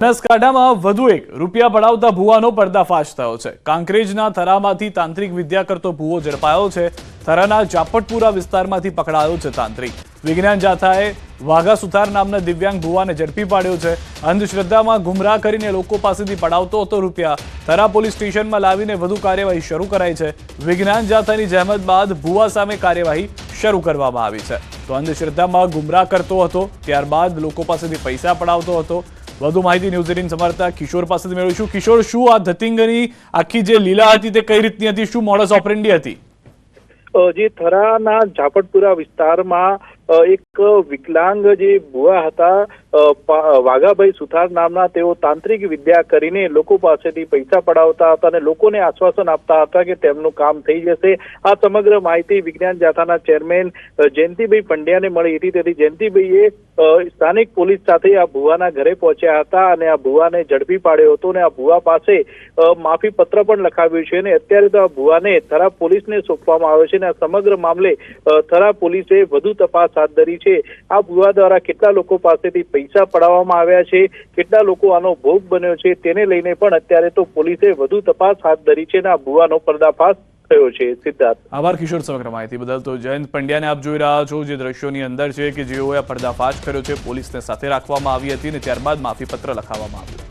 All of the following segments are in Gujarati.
બનાસકાંઠામાં વધુ એક રૂપિયા પડાવતા ભુવાનો પર્દાફાશ થયો છે। કાંકરેજના થરામાંથી તાંત્રિક વિદ્યા કરતો ભુવો ઝડપાયો છે। થરાના જાપટપુરા વિસ્તારમાંથી પકડાયો છે તાંત્રિક। વિજ્ઞાન જાથાએ વાઘા સુથાર નામના દિવ્યાંગ ભુવાને ઝડપી પાડ્યો છે। અંધશ્રદ્ધામાં ગુમરાહ કરીને લોકો પાસેથી પડાવતો હતો રૂપિયા। થરા પોલીસ સ્ટેશનમાં લાવીને વધુ કાર્યવાહી શરૂ કરાઈ છે। વિજ્ઞાન જાથાની જહેમત બાદ ભુવા સામે કાર્યવાહી શરૂ કરવામાં આવી છે। તો અંધશ્રદ્ધામાં ગુમરાહ કરતો હતો, ત્યારબાદ લોકો પાસેથી પૈસા પડાવતો હતો। વધુ માહિતી ન્યૂઝ 18 સમાચાર કિશોર પાસેથી મેળવીશું। કિશોર, શું આ ધતિંગની આખી જે લીલા હતી તે કઈ રીતની હતી? શું મોડસ ઓપરેન્ડી હતી? જે થરાના ઝાપટપુરા વિસ્તારમાં એક વિકલાંગ જે ભુવા હતા, વાઘાભાઈ સુથાર નામના, તેઓ તાંત્રિક વિદ્યા કરીને લોકો પાસેથી પૈસા પડાવતા હતા અને લોકોને આશ્વાસન આપતા હતા કે તેમનું કામ થઈ જશે। આ સમગ્ર માહિતી વિજ્ઞાન જાથાના ચેરમેન જયંતિભાઈ પંડ્યાને મળી હતી। તેથી જયંતિભાઈએ સ્થાનિક પોલીસ સાથે આ ભુવાના ઘરે પહોંચ્યા હતા અને આ ભુવાને ઝડપી પાડ્યો હતો અને આ ભુવા પાસે માફી પત્ર પણ લખાવ્યું છે અને અત્યારે તો આ ભુવાને થરા પોલીસને સોંપવામાં આવ્યો છે અને આ સમગ્ર મામલે થરા પોલીસે વધુ તપાસ હાથ ધરી છે। આ ભુવા દ્વારા કેટલા લોકો પાસેથી પૈસા પડાવવામાં આવ્યા છે, કેટલા લોકો આનો ભોગ બન્યો છે, તેને લઈને પણ અત્યારે તો પોલીસે વધુ તપાસ હાથ ધરી છે અને આ ભુવાનો પર્દાફાશ થયો છે। સિદ્ધાર્થ, આભાર કિશોર સમગ્ર માહિતી બદલ। તો જયંત પંડ્યાને આપ જોઈ રહ્યા છો જે દ્રશ્યોની અંદર છે કે જેઓએ આ પર્દાફાશ કર્યો છે, પોલીસને સાથે રાખવામાં આવી હતી અને ત્યારબાદ માફીપત્ર લખાવવામાં આવ્યું।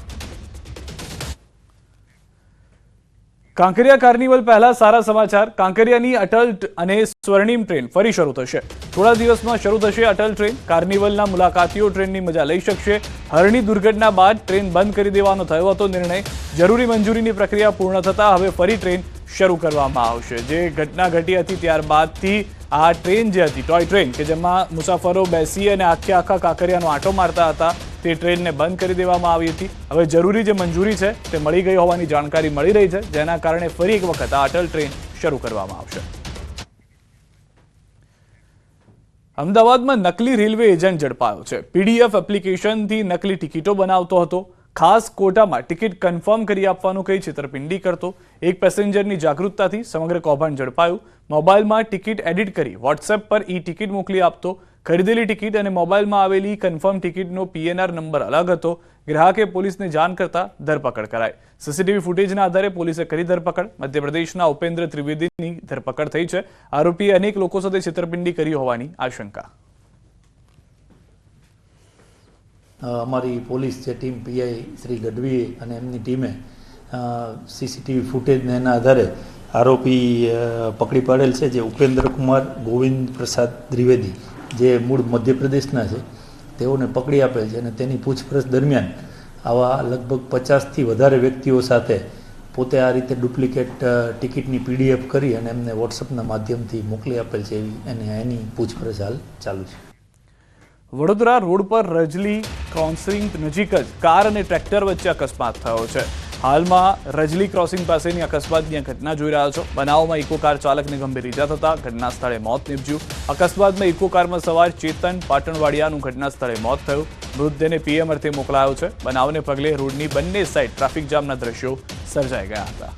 કાંકરિયા કાર્નિવલ પહેલા સારા સમાચાર। કાંકરિયાની અટલ અને સ્વર્ણિમ ટ્રેન ફરી શરૂ થશે। થોડા દિવસમાં શરૂ થશે અટલ ટ્રેન। કાર્નિવલના મુલાકાતીઓ ટ્રેનની મજા લઈ શકશે। હરણી દુર્ઘટના બાદ ટ્રેન બંધ કરી દેવાનો થયો હતો નિર્ણય। જરૂરી મંજૂરીની પ્રક્રિયા પૂર્ણ થતા હવે ફરી ટ્રેન શરૂ કરવામાં આવશે। જે ઘટના ઘટી હતી ત્યારબાદથી આ ટ્રેન જે હતી, ટોય ટ્રેન, કે જેમાં મુસાફરો બેસી અને આખા કાંકરિયાનો આંટો મારતા હતા, તે ટ્રેનને બંધ કરી દેવામાં આવી હતી। હવે જરૂરી જે મંજૂરી છે તે મળી ગઈ હોવાની જાણકારી મળી રહી છે, જેના કારણે ફરી એક વખત આ અટલ ટ્રેન શરૂ કરવામાં આવશે। અમદાવાદમાં નકલી રેલવે એજન્ટ ઝડપાયો છે। પીડીએફ એપ્લિકેશનથી નકલી ટિકિટો બનાવતો હતો। ખાસ કોટામાં ટિકિટ કન્ફર્મ કરી આપવાનું કહી છેતરપિંડી કરતો। એક પેસેન્જરની જાગૃતતાથી સમગ્ર કૌભાંડ ઝડપાયું। મોબાઈલમાં ટિકિટ એડિટ કરી વોટ્સએપ પર ટિકિટ મોકલી આપતો। ખરીદેલી ટિકિટ અને મોબાઈલમાં આવેલી કન્ફર્મ ટિકિટનો પીએનઆર નંબર અલગ હતો। ગ્રાહકે પોલીસને જાણ કરતા ધરપકડ કરાઈ। સીસીટીવી ફૂટેજના આધારે પોલીસે કરી ધરપકડ। મધ્યપ્રદેશના ઉપેન્દ્ર ત્રિવેદીની ધરપકડ થઈ છે। આરોપીએ અનેક લોકો સાથે છેતરપિંડી કરી હોવાની આશંકા। અમારી પોલીસ જે ટીમ પીઆઈ શ્રી ગઢવી અને એમની ટીમે સીસીટીવી ફૂટેજને એના આધારે આરોપી પકડી પાડેલ છે, જે ઉપેન્દ્ર કુમાર ગોવિંદ પ્રસાદ ત્રિવેદી, જે મૂળ મધ્યપ્રદેશના છે, તેઓને પકડી આપેલ છે અને તેની પૂછપરછ દરમિયાન આવા લગભગ 50થી વધારે વ્યક્તિઓ સાથે પોતે આ રીતે ડુપ્લિકેટ ટિકિટની પીડીએફ કરી અને એમને વોટ્સઅપના માધ્યમથી મોકલી આપેલ છે એની પૂછપરછ હાલ ચાલુ છે। વડોદરા રોડ પર રજલી ક્રોસિંગ નજીક જ કાર અને ટ્રેક્ટર વચ્ચે અકસ્માત થયો છે। હાલમાં રજલી ક્રોસિંગ પાસેની અકસ્માતની ઘટના જોઈ રહ્યા છો। બનાવમાં ઇકો કાર ચાલકને ગંભીર ઇજા થતા ઘટના સ્થળે મોત નીપજ્યું। અકસ્માતમાં ઇકો કારમાં સવાર ચેતન પાટણવાડિયાનું ઘટના સ્થળે મોત થયું। મૃતદેહને પીએમ અર્થે મોકલાયો છે। બનાવને પગલે રોડની બંને સાઈડ ટ્રાફિક જામના દ્રશ્યો સર્જાઈ ગયા હતા।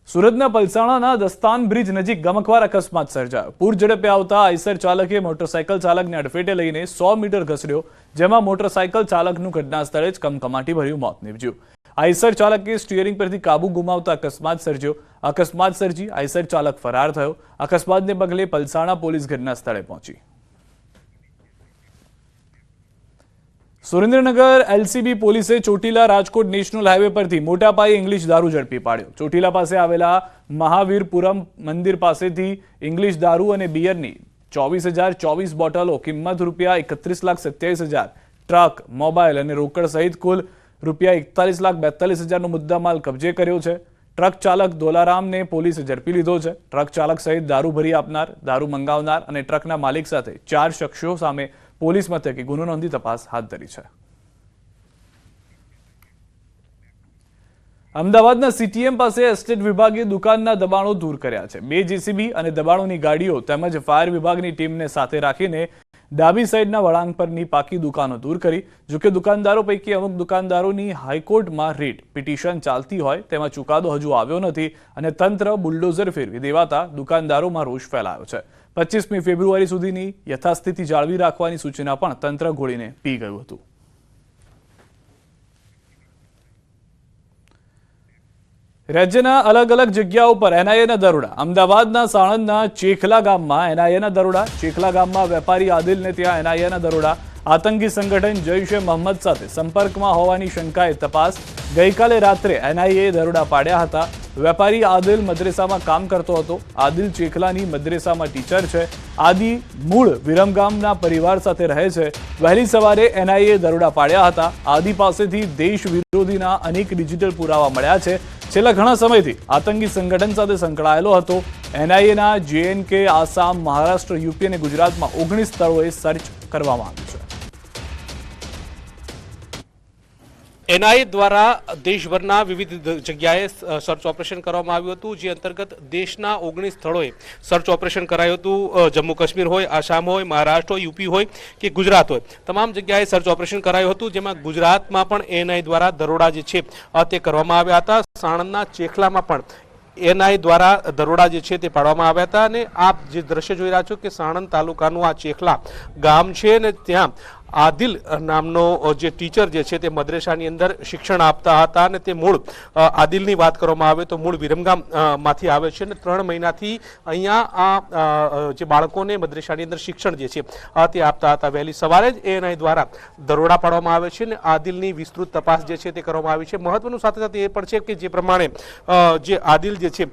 સુરતના પલસાણાના દસ્તાન બ્રિજ નજીક ગમખ્વાર અકસ્માત સર્જાયો। પૂર ઝડપે આવતા આઈસર ચાલકે મોટરસાયકલ ચાલકને અડફેટે લઈને 100 મીટર ઘસડ્યો, જેમાં મોટરસાયકલ ચાલકનું ઘટના સ્થળે જ કમકમાટીભર્યું મોત નીપજ્યું। આઈસર ચાલકે સ્ટીયરિંગ પરથી કાબુ ગુમાવતા અકસ્માત સર્જ્યો। અકસ્માત સર્જી આઈસર ચાલક ફરાર થયો। અકસ્માતને પગલે પલસાણા પોલીસ ઘટના સ્થળે પહોંચી। સુરેન્દ્રનગર એલસીબી પોલીસે ચોટીલા રાજકોટ નેશનલ હાઈવે પરથી મોટા પાયે ઇંગ્લિશ દારૂ ઝડપી પાડ્યો। ચોટીલા પાસે આવેલા મહાવીરપુરમ મંદિર પાસેથી ઇંગ્લિશ દારૂ અને બિયરની 24,024 બોટલો, કિંમત ₹31,27,000, ટ્રક, મોબાઈલ અને રોકડ સહિત કુલ ₹41,42,000નો મુદ્દામાલ કબજે કર્યો છે। ટ્રક ચાલક દોલારામને પોલીસે ઝડપી લીધો છે। ટ્રક ચાલક સહિત દારૂ ભરી આપનાર, દારૂ મંગાવનાર અને ટ્રકના માલિક સાથે 4 શખ્સો સામે પોલીસ મથકે ગુનો નોંધી તપાસ હાથ ધરી છે। અમદાવાદના સીટીએમ પાસે એસ્ટેટ વિભાગે દુકાનના દબાણો દૂર કર્યા છે। 2 જેસીબી અને દબાણોની ગાડીઓ તેમજ ફાયર વિભાગની ટીમને સાથે રાખીને ડાબી સાઈડના વળાંક પરની પાકી દુકાનો દૂર કરી। જોકે દુકાનદારો પૈકી અમુક દુકાનદારોની હાઈકોર્ટમાં રીટ પિટિશન ચાલતી હોય તેમાં ચુકાદો હજુ આવ્યો નથી અને તંત્ર બુલડોઝર ફેરવી દેવાતા દુકાનદારોમાં રોષ ફેલાયો છે। 25મી ફેબ્રુઆરી સુધીની યથાસ્થિતિ જાળવી રાખવાની સૂચના પણ તંત્ર ઘોળીને પી ગયું હતું. રાજ્યના અલગ અલગ જગ્યાઓ પર એનઆઈએના દરોડા. અમદાવાદના સાણંદના ચેખલા ગામમાં એનઆઈએના દરોડા. ચેખલા ગામમાં વેપારી આદિલને ત્યાં એનઆઈએના દરોડા. આતંકી સંગઠન જૈશ-એ મોહમ્મદ સાથે સંપર્કમાં હોવાની શંકાએ તપાસ. ગઈકાલે રાત્રે એનઆઈએ દરોડા પાડ્યા હતા. વેપારી આદિલ મદ્રેસામાં કામ કરતો હતો. આદિલ ચેખલાની મદ્રેસામાં ટીચર છે. આદિ મૂળ વિરમગામના પરિવાર સાથે રહે છે. વહેલી સવારે એનઆઈએ દરોડા પાડ્યા હતા. આદિ પાસેથી દેશ વિરોધીના અનેક ડિજિટલ પુરાવા મળ્યા છે. છેલ્લા ઘણા સમયથી આતંકી સંગઠન સાથે સંકળાયેલો હતો. એનઆઈએના JNK, આસામ, મહારાષ્ટ્ર, યુપી અને ગુજરાતમાં 19 સ્થળોએ સર્ચ કરવામાં આવ્યું છે. એનઆઈએ દ્વારા દેશભરના વિવિધ જગ્યાએ સર્ચ ઓપરેશન કરવામાં આવ્યું હતું, જે અંતર્ગત દેશના 19 સ્થળોએ સર્ચ ઓપરેશન કરાયું હતું. જમ્મુ કાશ્મીર હોય, આસામ હોય, મહારાષ્ટ્ર હોય, યુપી હોય કે ગુજરાત હોય, તમામ જગ્યાએ સર્ચ ઓપરેશન કરાયું હતું, જેમાં ગુજરાતમાં પણ એનઆઈ દ્વારા દરોડા જે છે તે કરવામાં આવ્યા હતા. સાણંદના ચેખલામાં પણ એનઆઈ દ્વારા દરોડા જે છે તે પાડવામાં આવ્યા હતા. અને આપ જે દ્રશ્ય જોઈ રહ્યા છો કે સાણંદ તાલુકાનું આ ચેખલા ગામ છે ને ત્યાં આદિલ નામનો જે ટીચર જે છે તે મદ્રેસાની અંદર શિક્ષણ આપતા હતા. અને તે મૂળ આદિલની વાત કરવામાં આવે તો મૂળ વિરમગામ માંથી આવે છે અને 3 મહિનાથી અહીંયા આ જે બાળકોને મદ્રેસાની અંદર શિક્ષણ જે છે તે આપતા હતા. વહેલી સવારે જ એનઆઈ દ્વારા દરોડા પાડવામાં આવે છે અને આદિલની વિસ્તૃત તપાસ જે છે તે કરવામાં આવી છે. મહત્વનું સાથે સાથે એ પણ છે કે જે પ્રમાણે જે આદિલ જે છે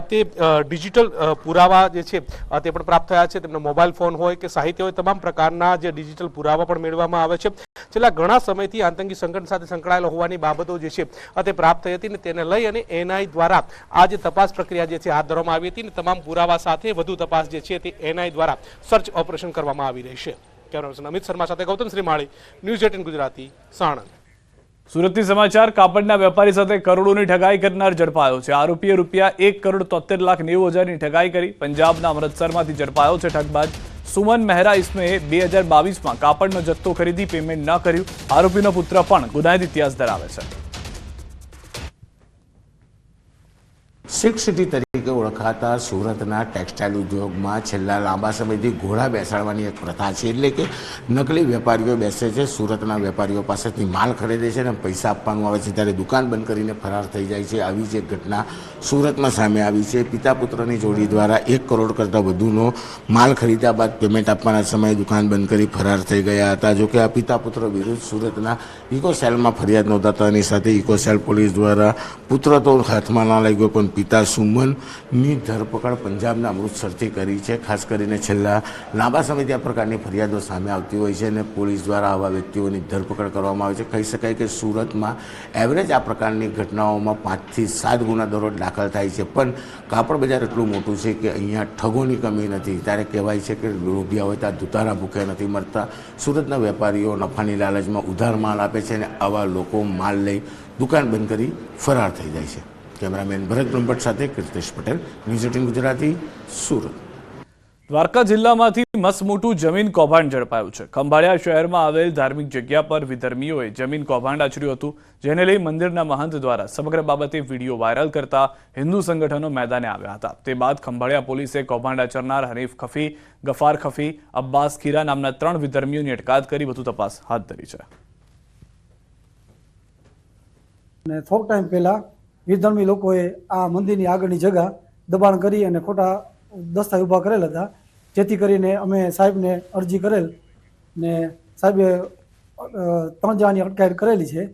તે ડિજિટલ પુરાવા જે છે તે પણ પ્રાપ્ત થયા છે. તેમનો મોબાઈલ ફોન હોય કે સાહિત્ય હોય, તમામ પ્રકારના જે ડિજિટલ પુરાવા પણ મેળવવામાં આવે છે. છેલ્લા ઘણા સમયથી આતંકી સંગઠન સાથે સંકળાયેલો હોવાની બાબતો જે છે તે પ્રાપ્ત થઈ હતી, ને તેને લઈ અને એનઆઈ દ્વારા આ જે તપાસ પ્રક્રિયા જે છે હાથ ધરવામાં આવી હતી, ને તમામ પુરાવા સાથે વધુ તપાસ જે છે તે એનઆઈ દ્વારા સર્ચ ઓપરેશન કરવામાં આવી રહી છે. કેમેરામેન અમિત શર્મા સાથે ગૌતમ શ્રીમાળી, ન્યૂઝ 18 ગુજરાતી, સાણંદ. સુરતથી સમાચાર. કાપડના વેપારી સાથે કરોડોની ઠગાઈ કરનાર ઝડપાયો છે. આરોપીએ ₹1,73,90,000ની ઠગાઈ કરી. પંજાબના અમૃતસરમાંથી ઝડપાયો છે ઠગબાજ. સુમન મહેરા ઇસ્મે 2022માં કાપડનો જથ્થો ખરીદી પેમેન્ટ ન કર્યું. આરોપીનો પુત્ર પણ ગુનાહિત ઇતિહાસ ધરાવે છે. સિલ્ક સિટી તરીકે ઓળખાતા સુરતના ટેક્સટાઇલ ઉદ્યોગમાં છેલ્લા લાંબા સમયથી ઘોડા બેસાડવાની એક પ્રથા છે. એટલે કે નકલી વેપારીઓ બેસે છે, સુરતના વેપારીઓ પાસેથી માલ ખરીદે છે અને પૈસા આપવાનું આવે છે ત્યારે દુકાન બંધ કરીને ફરાર થઈ જાય છે. આવી જ એક ઘટના સુરતમાં સામે આવી છે. પિતા પુત્રની જોડી દ્વારા 1 કરોડ કરતાં વધુનો માલ ખરીદ્યા બાદ પેમેન્ટ આપવાના સમયે દુકાન બંધ કરી ફરાર થઈ ગયા હતા. જોકે આ પિતા પુત્ર વિરુદ્ધ સુરતના ઇકોસેલમાં ફરિયાદ નોંધાતાની સાથે ઇકોસેલ પોલીસ દ્વારા પુત્ર તો હાથમાં ના લાગ્યો પણ પિતા સુમનની ધરપકડ પંજાબના અમૃતસરથી કરી છે. ખાસ કરીને છેલ્લા લાંબા સમયથી આ પ્રકારની ફરિયાદો સામે આવતી હોય છે અને પોલીસ દ્વારા આવા વ્યક્તિઓની ધરપકડ કરવામાં આવે છે. કહી શકાય કે સુરતમાં એવરેજ આ પ્રકારની ઘટનાઓમાં 5 થી 7 ગુના દરરોજ દાખલ થાય છે. પણ કાપડ બજાર એટલું મોટું છે કે અહીંયા ઠગોની કમી નથી. ત્યારે કહેવાય છે કે લોભિયા હોય ત્યાં દુતારા ભૂખે નથી મરતા. સુરતના વેપારીઓ નફાની લાલચમાં ઉધાર માલ આપે છે અને આવા લોકો માલ લઈ દુકાન બંધ કરી ફરાર થઈ જાય છે. કેમેરામેન ભરત બ્રહ્મભટ્ટ સાથે કીર્તિશ પટેલ, ન્યૂઝ 18 ગુજરાતી, સુરત. દ્વારકા જિલ્લામાંથી મસમોટું જમીન કૌભાંડ ઝડપાયું છે. ખંભાળિયા શહેરમાં આવેલ ધાર્મિક જગ્યા પર વિધર્મીઓએ જમીન કૌભાંડ આચર્યું હતું, જેને લઈ મંદિરના મહંત દ્વારા સમગ્ર બાબતે વિડીયો વાયરલ કરતા હિન્દુ સંગઠનો મેદાને આવ્યા હતા. તે બાદ ખંભાળિયા પોલીસે કૌભાંડ આચરનાર હનીફ ખફી, ગફાર ખફી, અબ્બાસ ખીરા નામના 3 વિધર્મીઓની અટકાયત કરી વધુ તપાસ હાથ ધરી છે. થોડોક ટાઈમ પહેલા વિધર્મી લોકોએ આ મંદિરની આગળની જગ્યા દબાણ કરી અને ખોટા દસ્તાવેજ ઊભા કરેલ હતા, જેથી કરીને અમે સાહેબને અરજી કરેલ ને સાહેબે 3 જણાની અટકાયત કરેલી છે.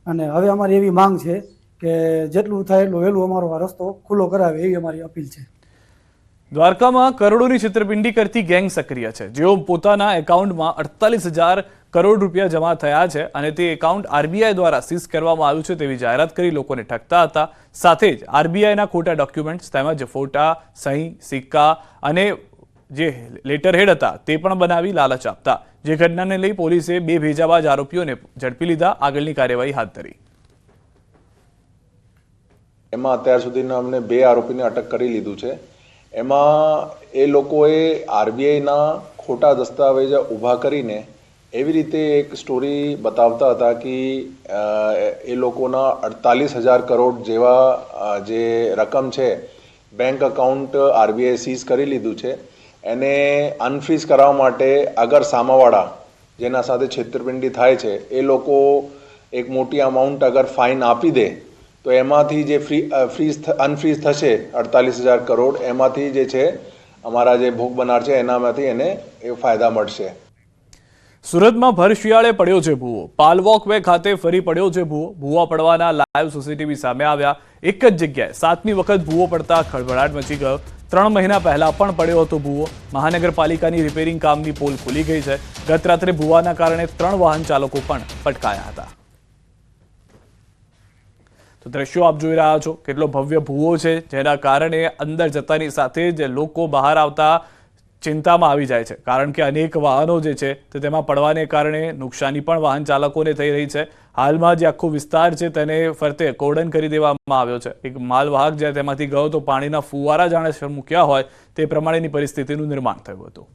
અને હવે અમારી એવી માંગ છે કે જેટલું થાય એટલું વહેલું અમારો આ રસ્તો ખુલ્લો કરાવે એવી અમારી અપીલ છે. દ્વારકામાં કરોડોની છેતરપિંડી કરતી ગેંગ સક્રિય છે, જેઓ પોતાના એકાઉન્ટમાં 48,000 કરોડ રૂપિયા જમા થયા છે અને તે એકાઉન્ટ આરબીઆઈ દ્વારા સીઝ કરવામાં આવ્યું છે તેવી જાહેરાત કરી લોકોને ઠગતા હતા. સાથે જ આરબીઆઈના ખોટા ડોક્યુમેન્ટ્સ તેમજ ફોટા, સહી, સિક્કા અને જે લેટર હેડ હતા તે પણ બનાવી લાલચ આપતા. જે ઘટનાને લઈ પોલીસે 2 ભેજાબાજ આરોપીઓને ઝડપી લીધા. આગળની કાર્યવાહી હાથ ધરી. એમાં અત્યાર સુધીના અમને 2 આરોપીને અટક કરી લીધું છે. એમાં એ લોકોએ આરબીઆઈના ખોટા દસ્તાવેજ ઊભા કરીને એવી રીતે એક સ્ટોરી બતાવતા હતા કે એ લોકોના 48,000 કરોડ જેવા જે રકમ છે બેંક અકાઉન્ટ આરબીઆઈ સીઝ કરી લીધું છે. એને અનફ્રીઝ કરાવવા માટે અગર સામાવાળા જેના સાથે છેતરપિંડી થાય છે એ લોકો એક મોટી અમાઉન્ટ અગર ફાઇન આપી દે તો એમાંથી જે અનફ્રીઝ થશે 48,000 કરોડ એમાંથી જે છે અમારા જે ભોગ બનાર છે એનામાંથી એને એ ફાયદા મળશે. સુરતમાં ભર શિયાળે પડ્યો છે ભૂવો. પાલ વોકવે ખાતે ફરી પડ્યો છે ભૂવો. ભૂવા પડવાના લાઈવ સીસીટીવી સામે આવ્યા. એક જ જગ્યાએ 7મી વખત ભૂવો પડતા ખળભળાટ મચી ગયો. 3 મહિના પહેલા પણ પડ્યો હતો ભૂવો. મહાનગરપાલિકાની રિપેરિંગ કામની પોલ ખુલી ગઈ છે. ગત રાત્રે ભૂવાના કારણે 3 વાહન ચાલકો પણ પટકાયા હતા. તો દ્રશ્યો આપ જોઈ રહ્યા છો, કેટલો ભવ્ય ભૂવો છે, જેના કારણે અંદર જતાની સાથે જ લોકો બહાર આવતા ચિંતામાં આવી જાય છે, કારણ કે અનેક વાહનો જે છે તે તેમાં પડવાને કારણે નુકસાની પણ વાહન ચાલકોને થઈ રહી છે. હાલમાં જે આખો વિસ્તાર છે તેને ફરતે કોર્ડન કરી દેવામાં આવ્યો છે. એક માલવાહક જ્યારે તેમાંથી ગયો તો પાણીના ફુવારા જાણે મૂક્યા હોય તે પ્રમાણેની પરિસ્થિતિનું નિર્માણ થયું હતું.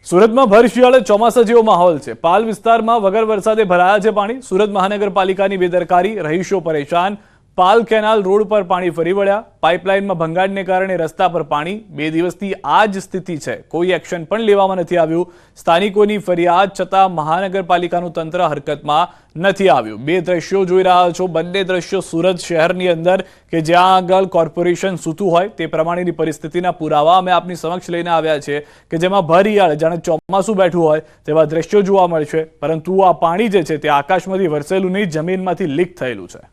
સુરતમાં ભર શિયાળે ચોમાસા જેવો માહોલ છે. પાલ વિસ્તારમાં વગર વરસાદે ભરાયા છે પાણી. સુરત મહાનગરપાલિકાની બેદરકારી, રહીશો પરેશાન. પાલ કેનાલ રોડ પર પાણી ફરી વળ્યા. પાઇપલાઇનમાં ભંગાણને કારણે રસ્તા પર પાણી. 2 દિવસથી આ જ સ્થિતિ છે. કોઈ એક્શન પણ લેવામાં નથી આવ્યું. સ્થાનિકોની ફરિયાદ છતાં મહાનગરપાલિકાનું તંત્ર હરકતમાં નથી આવ્યું. 2 દ્રશ્યો જોઈ રહ્યા છો. બંને દ્રશ્યો સુરત શહેરની અંદર કે જ્યાં આગળ કોર્પોરેશન સૂતું હોય તે પ્રમાણેની પરિસ્થિતિના પુરાવા અમે આપની સમક્ષ લઈને આવ્યા છે કે જેમાં ભર શિયાળે જાણે ચોમાસું બેઠું હોય તેવા દ્રશ્યો જોવા મળશે. પરંતુ આ પાણી જે છે તે આકાશમાંથી વરસેલું નહીં, જમીનમાંથી લીક થયેલું છે.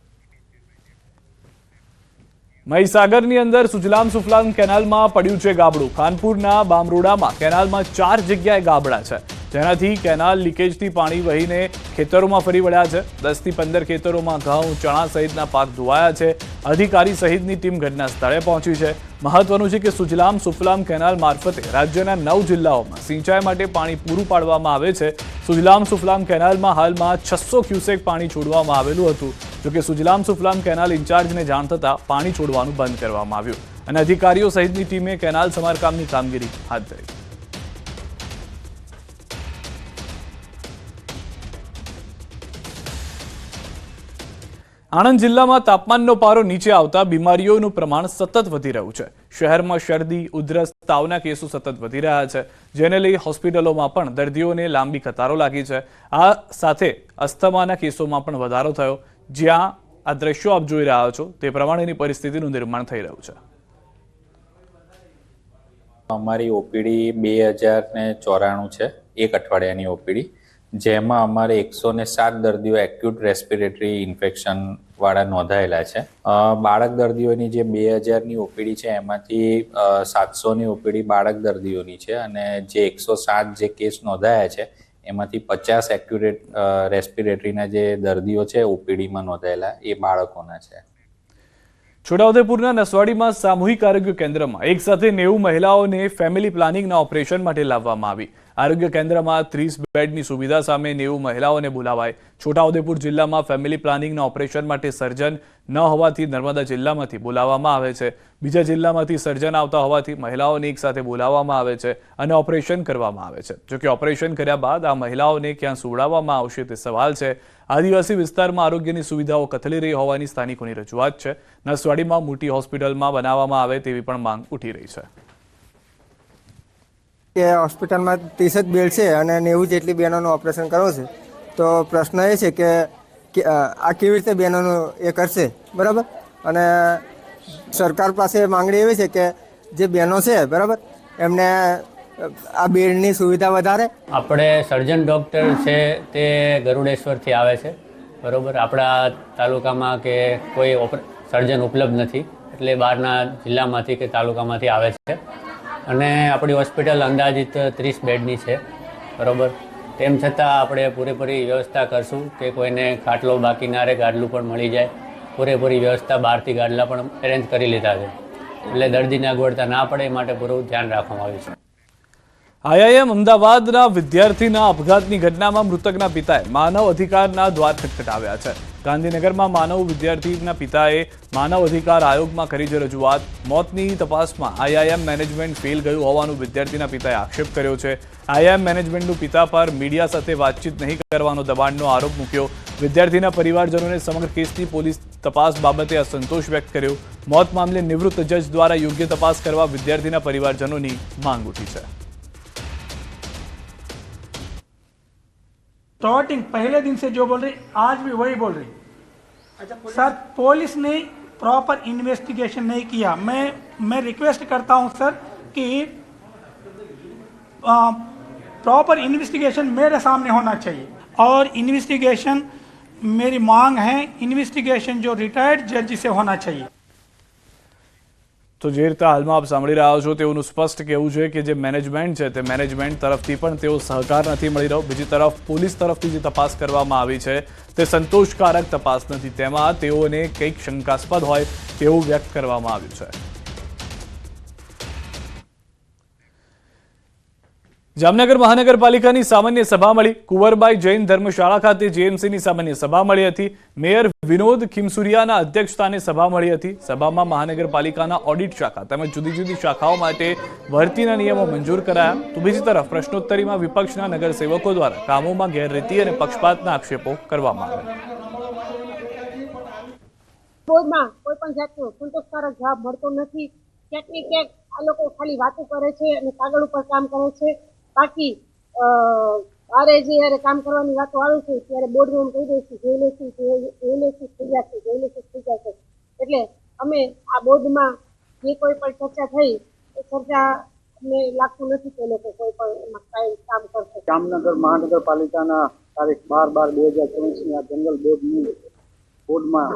મહીસાગરની અંદર સુજલામ સુફલામ કેનાલમાં પડ્યું છે ગાબડું. ખાનપુરના બામરોડામાં કેનાલમાં 4 જગ્યાએ ગાબડા છે, જેનાથી કેનાલ લીકેજથી પાણી વહીને ખેતરોમાં ફરી વળ્યા છે. 10 થી 15 ખેતરોમાં ઘઉં, ચણા સહિતના પાક ધોવાયા છે. અધિકારી સહિતની ટીમ ઘટના સ્થળે પહોંચી છે. મહત્વનું છે કે સુજલામ સુફલામ કેનાલ મારફતે રાજ્યના 9 જિલ્લાઓમાં સિંચાઈ માટે પાણી પૂરું પાડવામાં આવે છે. સુજલામ સુફલામ કેનાલમાં હાલમાં 600 ક્યુસેક પાણી છોડવામાં આવેલું હતું. જોકે સુજલામ સુફલામ કેનાલ ઇન્ચાર્જને જાણ થતાં પાણી છોડવાનું બંધ કરવામાં આવ્યું અને અધિકારીઓ સહિતની ટીમે કેનાલ સમારકામની કામગીરી હાથ ધરી. આણંદ જિલ્લામાં તાપમાનનો પારો નીચે આવતા બીમારીઓનું પ્રમાણ સતત વધી રહ્યું છે. શહેરમાં શરદી, ઉધરસ, તાવના કેસો સતત વધી રહ્યા છે, જેને લઈ હોસ્પિટલોમાં પણ દર્દીઓને લાંબી કતારો લાગી છે. આ સાથે અસ્થમાના કેસોમાં પણ વધારો થયો. જ્યાં આ દ્રશ્યો આપ જોઈ રહ્યા છો તે પ્રમાણેની પરિસ્થિતિનું નિર્માણ થઈ રહ્યું છે. અમારી ઓપીડી 2094 છે, 1 અઠવાડિયાની ઓપીડી, જેમાં અમારે 107 દર્દીઓ એક્યુટ રેસ્પિરેટરી ઇન્ફેક્શન વાળા નોંધાયેલા છે. બાળક દર્દીઓની જે 2000ની ઓપીડી છે એમાંથી 700ની ઓપીડી બાળક દર્દીઓની છે અને જે 107 જે કેસ નોંધાયા છે એમાંથી 50 એક્યુરેટ રેસ્પિરેટરીના જે દર્દીઓ છે ઓપીડીમાં નોંધાયેલા એ બાળકોના છે. છોટાઉદેપુરના નસવાડીમાં સામૂહિક આરોગ્ય કેન્દ્રમાં એક સાથે 90 મહિલાઓને ફેમિલી પ્લાનિંગના ઓપરેશન માટે લાવવામાં આવી. આરોગ્ય કેન્દ્રમાં 30 બેડની સુવિધા સામે 90 મહિલાઓને બોલાવાય. છોટાઉદેપુર જિલ્લામાં ફેમિલી પ્લાનિંગના ઓપરેશન માટે સર્જન ન હોવાથી નર્મદા જિલ્લામાંથી બોલાવવામાં આવે છે. બીજા જિલ્લામાંથી સર્જન આવતા હોવાથી મહિલાઓને એક સાથે બોલાવવામાં આવે છે અને ઓપરેશન કરવામાં આવે છે. જોકે ઓપરેશન કર્યા બાદ આ મહિલાઓને ક્યાં સુવડાવવામાં આવશે તે સવાલ છે. આદિવાસી વિસ્તારમાં આરોગ્યની સુવિધાઓ કથળી રહી હોવાની સ્થાનિકોની રજૂઆત છે. નસવાડીમાં મોટી હોસ્પિટલમાં બનાવવામાં આવે તેવી પણ માંગ ઉઠી રહી છે. કે હોસ્પિટલમાં 30 જ બેડ છે અને 90 જેટલી બહેનોનું ઓપરેશન કરવું છે, તો પ્રશ્ન એ છે કે આ કેવી રીતે બહેનોનું એ કરશે, બરાબર? અને સરકાર પાસે માંગણી એવી છે કે જે બહેનો છે, બરાબર, એમને આ બેડની સુવિધા વધારે. આપણે સર્જન ડૉક્ટર છે તે ગરુડેશ્વરથી આવે છે, બરાબર. આપણા તાલુકામાં કે કોઈ સર્જન ઉપલબ્ધ નથી, એટલે બહારના જિલ્લામાંથી કે તાલુકામાંથી આવે છે. અને આપણી હોસ્પિટલ અંદાજિત 30 બેડની છે, બરાબર. તેમ છતાં આપણે પૂરેપૂરી વ્યવસ્થા કરશું કે કોઈને ખાટલો બાકી ના રહે, ગાડલું પણ મળી જાય. પૂરેપૂરી વ્યવસ્થા બહારથી ગાડલા પણ અરેન્જ કરી લીધા છે, એટલે દર્દીને અગવડતા ના પડે એ માટે પૂરું ધ્યાન રાખવામાં આવ્યું છે. આઈઆઈએમ અમદાવાદના વિદ્યાર્થીના અપઘાતની ઘટનામાં મૃતકના પિતાએ માનવ અધિકારના દ્વાર ખટખટાવ્યા છે. ગાંધીનગરમાં માનવ વિદ્યાર્થીના પિતાએ માનવ અધિકાર આયોગમાં કરી છે રજૂઆત. મોતની તપાસમાં આઈઆઈએમ મેનેજમેન્ટ ફેલ ગયું હોવાનું વિદ્યાર્થીના પિતાએ આક્ષેપ કર્યો છે. આઈઆઈએમ મેનેજમેન્ટનું પિતા પર મીડિયા સાથે વાતચીત નહીં કરવાનો દબાણનો આરોપ મૂક્યો. વિદ્યાર્થીના પરિવારજનોને સમગ્ર કેસની પોલીસ તપાસ બાબતે અસંતોષ વ્યક્ત કર્યો. મોત મામલે નિવૃત્ત જજ દ્વારા યોગ્ય તપાસ કરવા વિદ્યાર્થીના પરિવારજનોની માંગ ઉઠી છે. स्टार्टिंग पहले दिन से जो बोल रही आज भी वही बोल रही सर. पुलिस ने प्रॉपर इन्वेस्टिगेशन नहीं किया. मैं रिक्वेस्ट करता हूं सर कि प्रॉपर इन्वेस्टिगेशन मेरे सामने होना चाहिए और इन्वेस्टिगेशन मेरी मांग है इन्वेस्टिगेशन जो रिटायर्ड जज से होना चाहिए. તો જે રીતે હાલમાં આપ સાંભળી રહ્યા છો તેઓનું સ્પષ્ટ કહેવું છે કે જે મેનેજમેન્ટ છે તે મેનેજમેન્ટ તરફથી પણ તેઓ સહકાર નથી મળી રહ્યો. બીજી તરફ પોલીસ તરફથી જે તપાસ કરવામાં આવી છે તે સંતોષકારક તપાસ નથી. તેમાં તેઓને કંઈક શંકાસ્પદ હોય તેવું વ્યક્ત કરવામાં આવ્યું છે. જામનગર મહાનગરપાલિકાની સામાન્ય સભા મળી. કુંવરબાઈ જૈન ધર્મશાળા ખાતે જેએમસીની સામાન્ય સભા મળી હતી. મેયર વિનોદ ખીમસુરિયાના અધ્યક્ષસ્થાને સભા મળી હતી. સભામાં મહાનગરપાલિકાના ઓડિટ શાખા તેમજ જુદી જુદી શાખાઓ માટે ભરતીના નિયમો મંજૂર કરાયા. તો બીજી તરફ પ્રશ્નોત્તરીમાં વિપક્ષના નગરસેવકો દ્વારા કામોમાં ગેરરીતિ અને પક્ષપાતના આક્ષેપો કરવામાં આવ્યા. બોર્ડમાં કોઈ પણ જાતનો સંતોષકારક જવાબ મળતો નથી. ક્યાંક ને ક્યાંક આ લોકો ખાલી વાતો કરે છે અને કાગળ ઉપર કામ કરે છે. બાકી જ્યારે કામ કરવાની વાતો આવે છે ત્યારે બોર્ડમાં કહી દઈશું જોઈ લેશું થઈ જશે. એટલે અમે આ બોર્ડમાં જે કોઈ પણ ચર્ચા થઈ એ ચર્ચા અમને લાગતું નથી કે લોકો કોઈ પણ એમાં કાંઈ કામ કરશે. જામનગર મહાનગરપાલિકાના તારીખ 12/12/2024 આ જનરલ બોર્ડમાં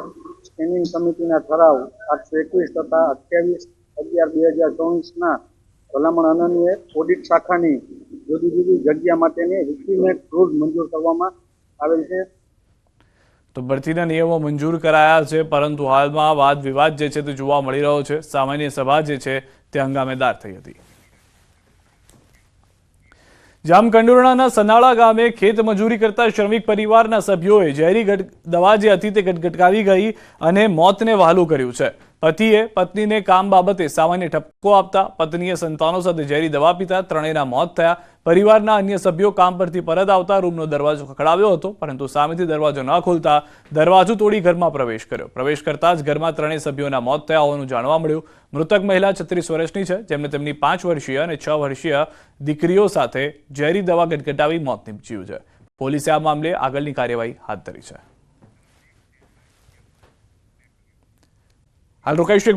સ્ટેન્ડિંગ સમિતિના ઠરાવ 821 તથા 28/11/2024 ભલામણ અન્વયે ઓડિટ શાખાની જુદી જુદી જગ્યા માટેની એસ્ટિમેટ રૂલ મંજૂર કરવામાં આવેલ છે. તો ભરતીના નિયમો મંજૂર કરાયા છે, પરંતુ હાલમાં વાદ વિવાદ જે છે તે જોવા મળી રહ્યો છે. સામાન્ય સભા જે છે તે હંગામેદાર થઈ હતી. જામકંડોરણાના સનાળા ગામે ખેત મજૂરી કરતા શ્રમિક પરિવારના સભ્યોએ ઝેરી દવા જે હતી તે ગટગટાવી ગઈ અને મોતને વહાલું કર્યું છે. પતિએ પત્નીને કામ બાબતે સામાન્ય ઠપકો આપતા પત્નીએ સંતાનો સાથે ઝેરી દવા પીતા ત્રણેયના મોત થયા. પરિવારના અન્ય સભ્યો કામ પરથી પરત આવતા રૂમનો દરવાજો ખખડાવ્યો હતો, પરંતુ સામેથી દરવાજો ન ખોલતા દરવાજો તોડી ઘરમાં પ્રવેશ કર્યો. પ્રવેશ કરતા જ ઘરમાં ત્રણેય સભ્યોના મોત થયા હોવાનું જાણવા મળ્યું. મૃતક મહિલા 36 વર્ષની છે, જેમને તેમની 5 વર્ષીય અને 6 વર્ષીય દીકરીઓ સાથે ઝેરી દવા ગટગટાવી મોત નીપજ્યું છે. પોલીસે આ મામલે આગળની કાર્યવાહી હાથ ધરી છે. હાલ રોકાઈશું.